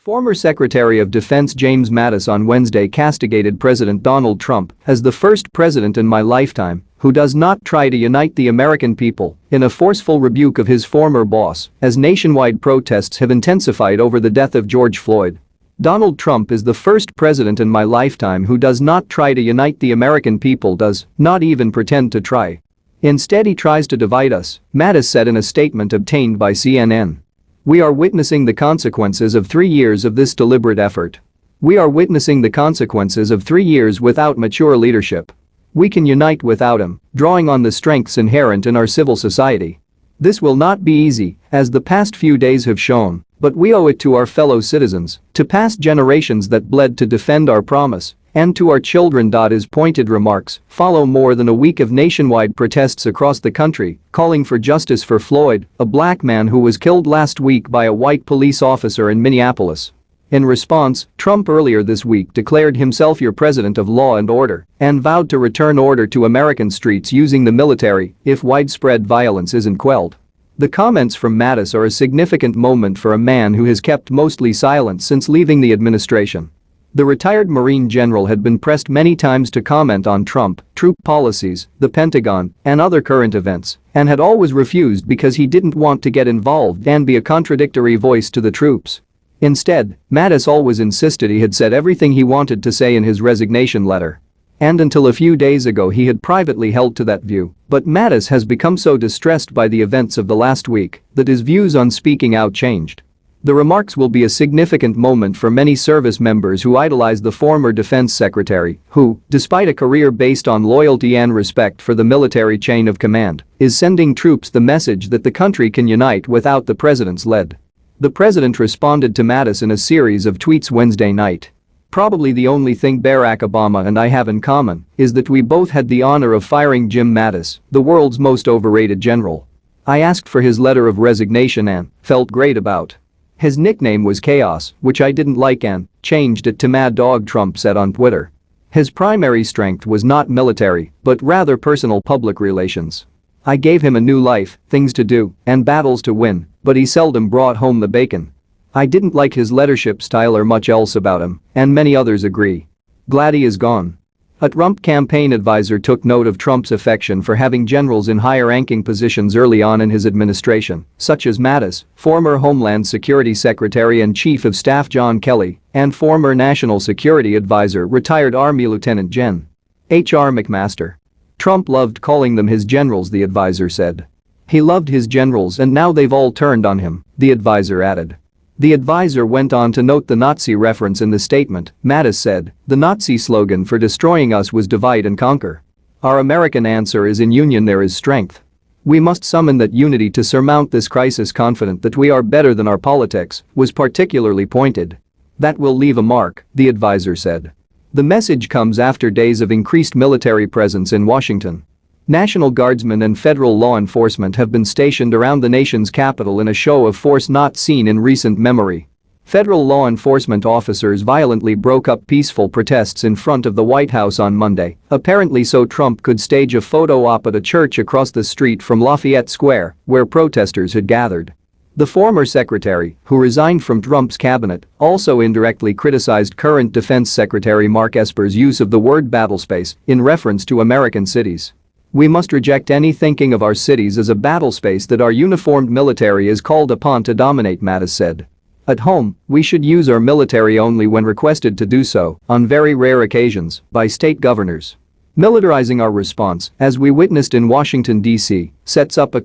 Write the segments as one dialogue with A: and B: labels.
A: Former Secretary of Defense James Mattis on Wednesday castigated President Donald Trump as the first president in my lifetime who does not try to unite the American people in a forceful rebuke of his former boss as nationwide protests have intensified over the death of George Floyd. Donald Trump is the first president in my lifetime who does not try to unite the American people, does not even pretend to try. Instead, he tries to divide us, Mattis said in a statement obtained by CNN. We are witnessing the consequences of 3 years of this deliberate effort. We are witnessing the consequences of 3 years without mature leadership. We can unite without him, drawing on the strengths inherent in our civil society. This will not be easy, as the past few days have shown, but we owe it to our fellow citizens, to past generations that bled to defend our promise, and to our children. His pointed remarks follow more than a week of nationwide protests across the country calling for justice for Floyd, a black man who was killed last week by a white police officer in Minneapolis. In response, Trump earlier this week declared himself your president of law and order and vowed to return order to American streets using the military if widespread violence isn't quelled. The comments from Mattis are a significant moment for a man who has kept mostly silent since leaving the administration. The retired Marine general had been pressed many times to comment on Trump, troop policies, the Pentagon, and other current events, and had always refused because he didn't want to get involved and be a contradictory voice to the troops. Instead, Mattis always insisted he had said everything he wanted to say in his resignation letter. And until a few days ago he had privately held to that view, but Mattis has become so distressed by the events of the last week that his views on speaking out changed. The remarks will be a significant moment for many service members who idolize the former defense secretary, who, despite a career based on loyalty and respect for the military chain of command, is sending troops the message that the country can unite without the president's lead. The president responded to Mattis in a series of tweets Wednesday night. Probably the only thing Barack Obama and I have in common is that we both had the honor of firing Jim Mattis, the world's most overrated general. I asked for his letter of resignation and felt great about. His nickname was Chaos, which I didn't like and changed it to Mad Dog, Trump said on Twitter. His primary strength was not military, but rather personal public relations. I gave him a new life, things to do, and battles to win, but he seldom brought home the bacon. I didn't like his leadership style or much else about him, and many others agree. Glad he is gone. A Trump campaign advisor took note of Trump's affection for having generals in higher-ranking positions early on in his administration, such as Mattis, former Homeland Security Secretary and Chief of Staff John Kelly, and former National Security Advisor retired Army Lieutenant Gen. H.R. McMaster. Trump loved calling them his generals, the advisor said. He loved his generals and now they've all turned on him, the advisor added. The advisor went on to note the Nazi reference in the statement. Mattis said, the Nazi slogan for destroying us was divide and conquer. Our American answer is in union there is strength. We must summon that unity to surmount this crisis, confident that we are better than our politics, was particularly pointed. That will leave a mark, the advisor said. The message comes after days of increased military presence in Washington. National Guardsmen and federal law enforcement have been stationed around the nation's capital in a show of force not seen in recent memory. Federal law enforcement officers violently broke up peaceful protests in front of the White House on Monday, apparently so Trump could stage a photo op at a church across the street from Lafayette Square, where protesters had gathered. The former secretary, who resigned from Trump's cabinet, also indirectly criticized current Defense Secretary Mark Esper's use of the word battlespace in reference to American cities. We must reject any thinking of our cities as a battlespace that our uniformed military is called upon to dominate, Mattis said. At home, we should use our military only when requested to do so, on very rare occasions, by state governors. Militarizing our response, as we witnessed in Washington, D.C., sets up a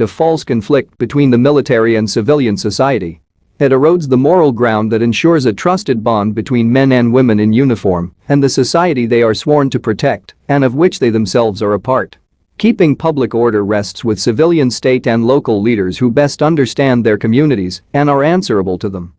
A: false conflict between the military and civilian society. It erodes the moral ground that ensures a trusted bond between men and women in uniform and the society they are sworn to protect and of which they themselves are a part. Keeping public order rests with civilian state and local leaders who best understand their communities and are answerable to them.